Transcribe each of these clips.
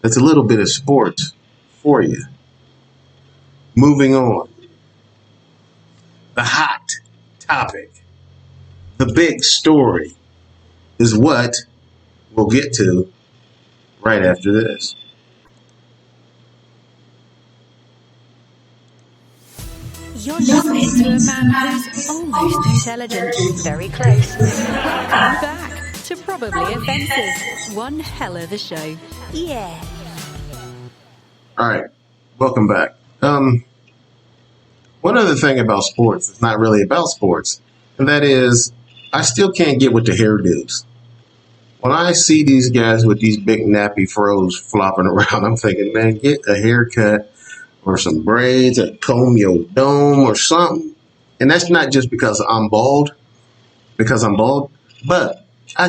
That's a little bit of sports for you. Moving on. The hot topic, the big story is what we'll get to right after this. You're listening to a man who's almost intelligent, very close. Welcome back to Probably Offensive. One hell of a show. Yeah. All right, welcome back. One other thing about sports, it's not really about sports, and that is I still can't get with the hairdos. When I see these guys with these big nappy fros flopping around, I'm thinking, man, get a haircut or some braids or comb your dome or something. And that's not just because I'm bald, but I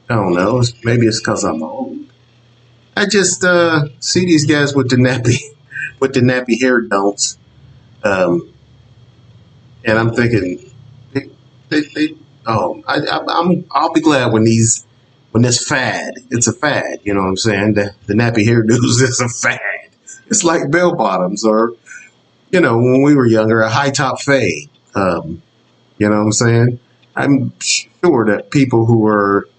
don't know, maybe it's because I'm old. I just see these guys with the nappy hair don'ts. And I'm thinking, I'll be glad when this fad, it's a fad, you know what I'm saying? The nappy hairdos is a fad. It's like bell bottoms or, when we were younger, a high top fade. You know what I'm saying? I'm sure that people who were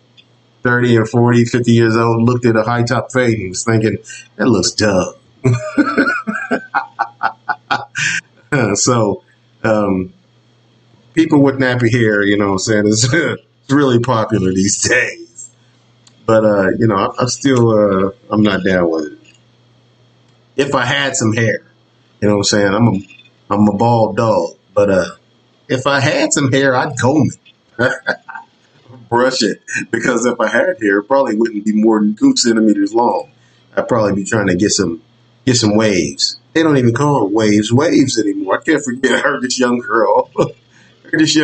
30 or 40, 50 years old looked at a high top fade and was thinking, that looks dumb. So, people with nappy hair, you know what I'm saying, it's really popular these days. But, I'm still, I'm not down with it. If I had some hair, you know what I'm saying, I'm a bald dog. But if I had some hair, I'd comb it. Brush it. Because if I had hair, it probably wouldn't be more than 2 centimeters long. I'd probably be trying to get some waves. They don't even call it waves anymore. I can't forget I heard this young girl. She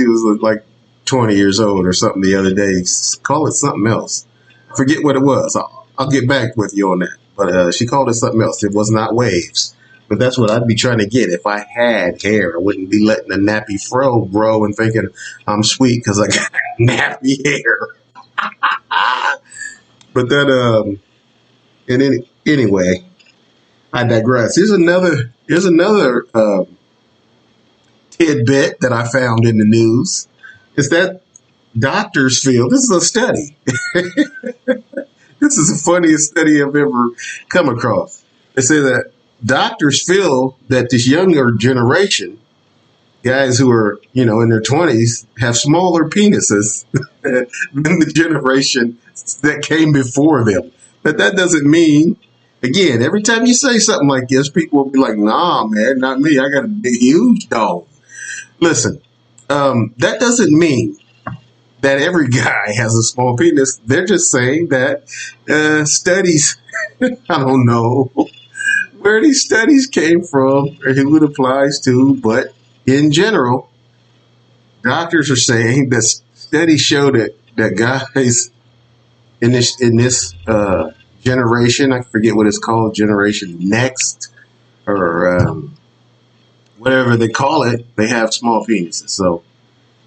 was like 20 years old or something the other day. Call it something else. I forget what it was. I'll get back with you on that. But she called it something else. It was not waves. But that's what I'd be trying to get. If I had hair, I wouldn't be letting a nappy fro grow and thinking I'm sweet because I got nappy hair. But that, anyway, I digress. Here's another tidbit that I found in the news. It's that doctors feel, this is a study. This is the funniest study I've ever come across. They say that doctors feel that this younger generation, guys who are, in their 20s, have smaller penises than the generation that came before them. But that doesn't mean, again, every time you say something like this, people will be like, nah, man, not me. I got a big, huge dog. Listen, that doesn't mean that every guy has a small penis. They're just saying that studies, I don't know where these studies came from or who it applies to, but in general, doctors are saying that studies show that guys in this generation, I forget what it's called, Generation Next, or whatever they call it, they have small penises. So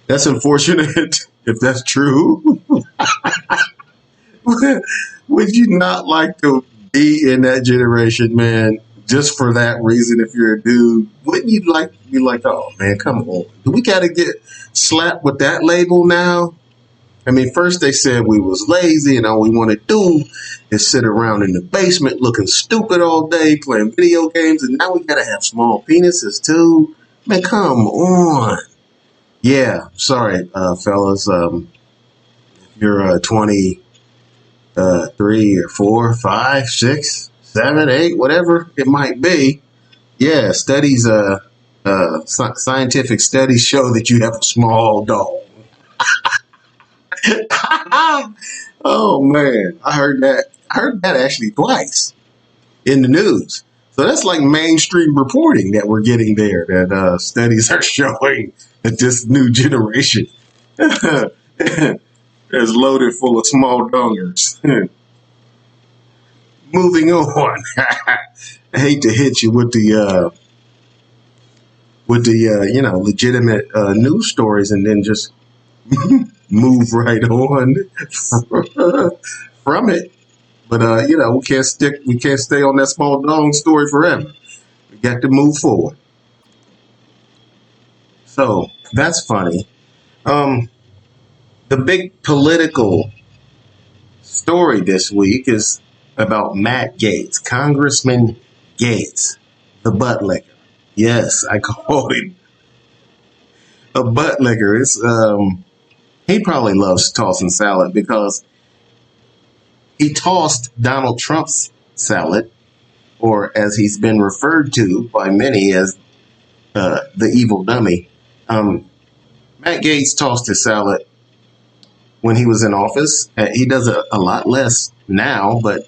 that's unfortunate if that's true. Would you not like to be in that generation, man, just for that reason? If you're a dude, wouldn't you like to be like, oh, man, come on. Do we got to get slapped with that label now? I mean, first they said we was lazy and all we want to do is sit around in the basement looking stupid all day, playing video games, and now we got to have small penises too? Man, come on. Yeah, sorry, fellas. If you're 23 or 4, 5, 6, 7, 8, whatever it might be, yeah, studies, scientific studies show that you have a small dog. Oh man, I heard that actually twice in the news. So that's like mainstream reporting that we're getting there, that studies are showing that this new generation is loaded full of small dongers. Moving on. I hate to hit you with the legitimate news stories and then just move right on from it. But we can't stay on that small dong story forever. We got to move forward. So that's funny. The big political story this week is about Matt Gaetz, Congressman Gaetz, the butt licker. Yes, I called him a butt licker. He probably loves tossing salad because he tossed Donald Trump's salad, or as he's been referred to by many as the evil dummy. Matt Gaetz tossed his salad when he was in office. He does a lot less now, but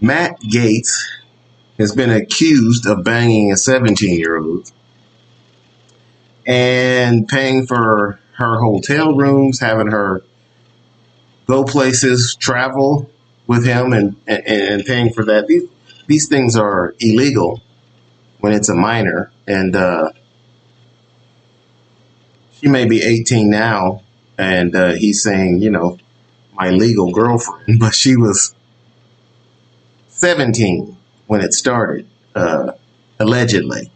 Matt Gaetz has been accused of banging a 17-year-old and paying for her hotel rooms, having her go places, travel with him, and paying for that. These things are illegal when it's a minor, and she may be 18 now, and he's saying, my legal girlfriend, but she was 17 when it started, allegedly.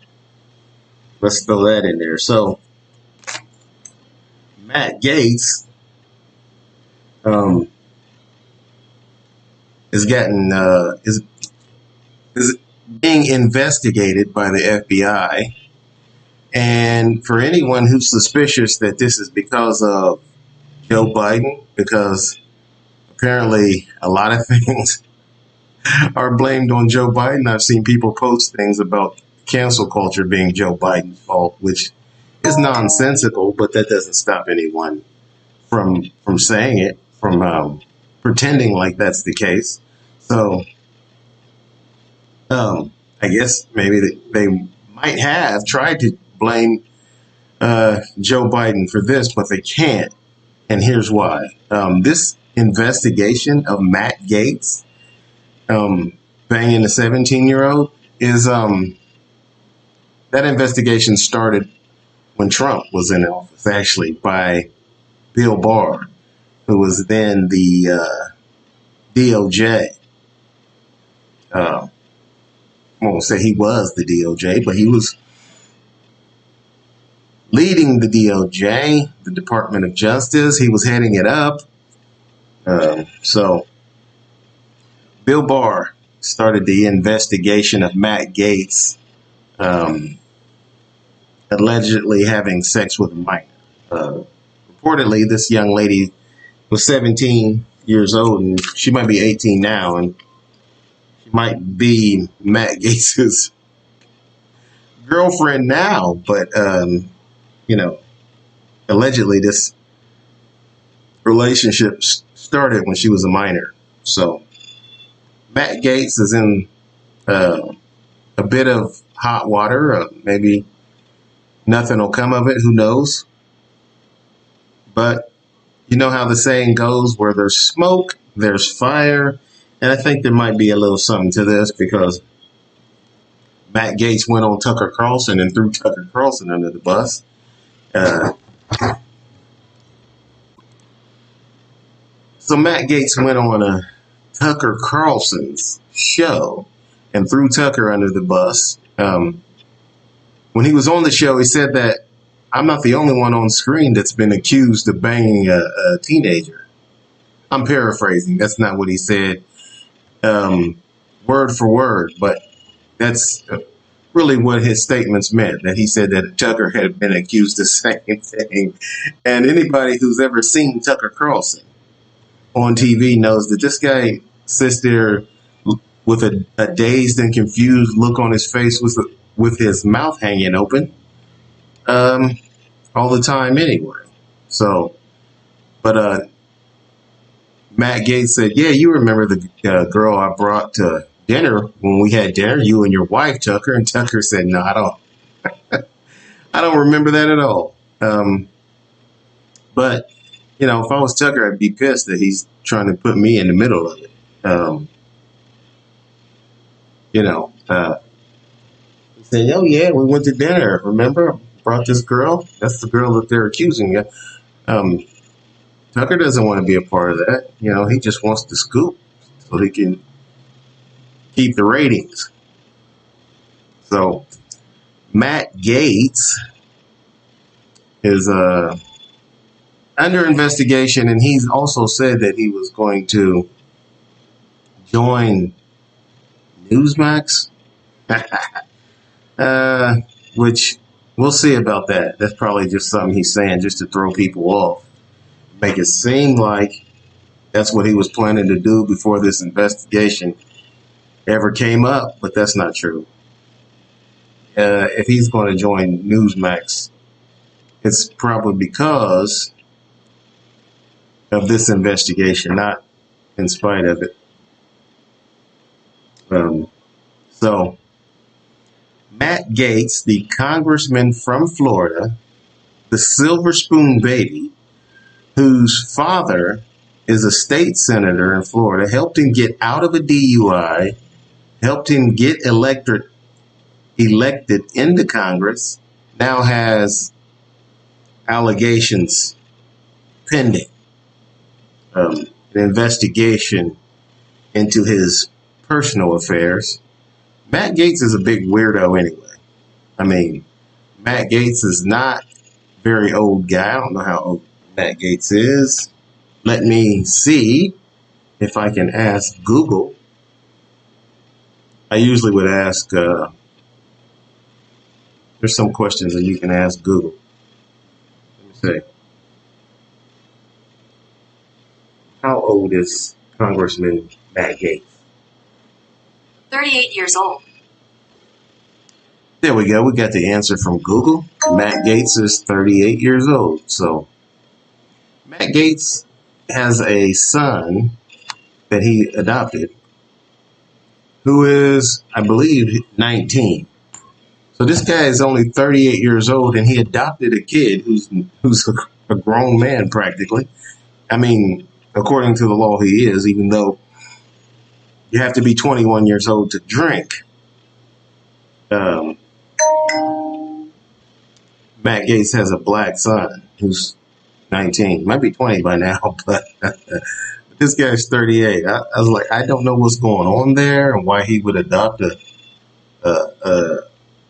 Let's throw that in there. So Matt Gaetz is being investigated by the FBI. And for anyone who's suspicious that this is because of Joe Biden, because apparently a lot of things are blamed on Joe Biden. I've seen people post things about cancel culture being Joe Biden's fault, which is nonsensical, but that doesn't stop anyone from saying it, from pretending like that's the case. So I guess maybe they might have tried to blame Joe Biden for this, but they can't. And here's why. This investigation of Matt Gaetz banging a 17-year-old is that investigation started when Trump was in office, actually, by Bill Barr, who was then the DOJ. I won't say he was the DOJ, but he was leading the DOJ, the Department of Justice. He was heading it up. So Bill Barr started the investigation of Matt Gaetz allegedly having sex with a minor. Reportedly, this young lady was 17 years old, and she might be 18 now, and she might be Matt Gaetz's girlfriend now, but allegedly this relationship started when she was a minor. So Matt Gaetz is in a bit of hot water. Maybe nothing will come of it. Who knows? But you know how the saying goes, where there's smoke, there's fire. And I think there might be a little something to this, because Matt Gaetz went on Tucker Carlson and threw Tucker Carlson under the bus. So Matt Gaetz went on Tucker Carlson's show and threw Tucker under the bus. When he was on the show, he said that I'm not the only one on screen that's been accused of banging a teenager. I'm paraphrasing. That's not what he said, word for word, but that's really what his statements meant, that he said that Tucker had been accused of the same thing. And anybody who's ever seen Tucker Carlson on TV knows that this guy sits there with a dazed and confused look on his face, with his mouth hanging open all the time anyway. So, but Matt Gaetz said, yeah, you remember the girl I brought to dinner when we had dinner, you and your wife, Tucker. And Tucker said, no, I don't. I don't remember that at all. But, if I was Tucker, I'd be pissed that he's trying to put me in the middle of it. He said, oh, yeah, we went to dinner. Remember, I brought this girl. That's the girl that they're accusing you. Tucker doesn't want to be a part of that. He just wants to scoop. so he can keep the ratings. So Matt Gaetz is under investigation, and he's also said that he was going to join Newsmax, which we'll see about that. That's probably just something he's saying just to throw people off, make it seem like that's what he was planning to do before this investigation ever came up, but that's not true. If he's going to join Newsmax, it's probably because of this investigation, not in spite of it. So Matt Gaetz, the congressman from Florida, the silver spoon baby, whose father is a state senator in Florida, helped him get out of a DUI, helped him get elected into Congress, now has allegations pending, an investigation into his personal affairs. Matt Gaetz is a big weirdo anyway. I mean, Matt Gaetz is not a very old guy. I don't know how old Matt Gaetz is. Let me see if I can ask Google. I usually would ask, there's some questions that you can ask Google. Let me see. How old is Congressman Matt Gaetz? 38 years old. There we go. We got the answer from Google. Matt Gaetz is 38 years old. So Matt Gaetz has a son that he adopted who is, I believe, 19. So this guy is only 38 years old, and he adopted a kid who's a grown man practically. I mean, according to the law, he is, even though you have to be 21 years old to drink. Matt Gaetz has a black son who's 19. Might be 20 by now, but this guy's 38. I was like, I don't know what's going on there and why he would adopt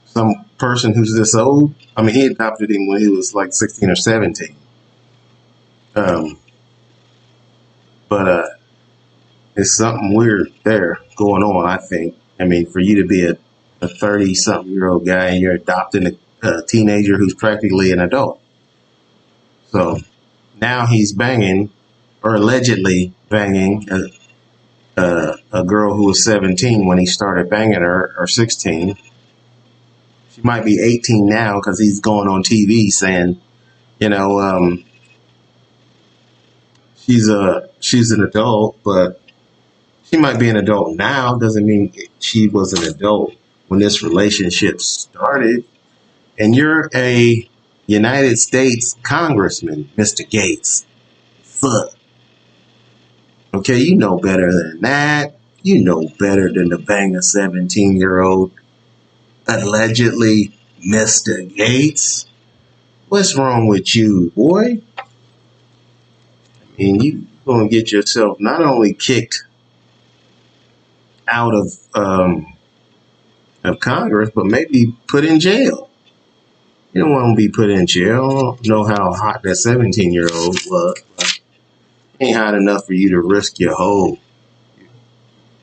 some person who's this old. I mean, he adopted him when he was like 16 or 17. But there's something weird there going on, I think. I mean, for you to be a 30-something-year-old guy and you're adopting a teenager who's practically an adult. So now he's banging, or allegedly banging, a girl who was 17 when he started banging her, or 16. She might be 18 now because he's going on TV saying, you know, she's an adult, but she might be an adult now. Doesn't mean she was an adult when this relationship started. And you're a United States congressman, Mr. Gaetz. Fuck. Okay, you know better than that. You know better than to bang a 17-year-old, allegedly, Mr. Gaetz. What's wrong with you, boy? I mean, you're going to get yourself not only kicked out of Congress, but maybe put in jail. You don't want to be put in jail. I don't know how hot that 17-year-old was, but ain't hot enough for you to risk your whole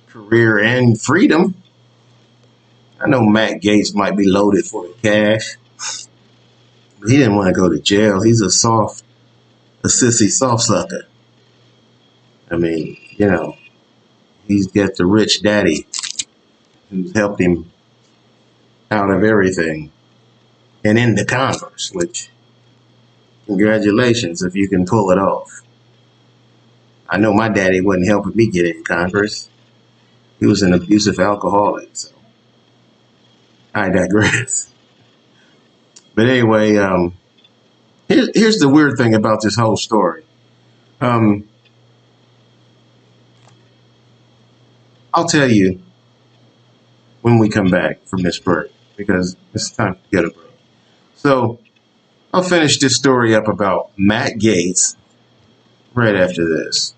career and freedom. I know Matt Gaetz might be loaded for the cash, but he didn't want to go to jail. He's a sissy soft sucker. I mean, you know, he's got the rich daddy who's helped him out of everything and into Congress, which, congratulations if you can pull it off. I know my daddy wasn't helping me get in Congress. He was an abusive alcoholic, so I digress. But anyway, here's the weird thing about this whole story. I'll tell you when we come back from this break, because it's time to get a break. So I'll finish this story up about Matt Gaetz right after this.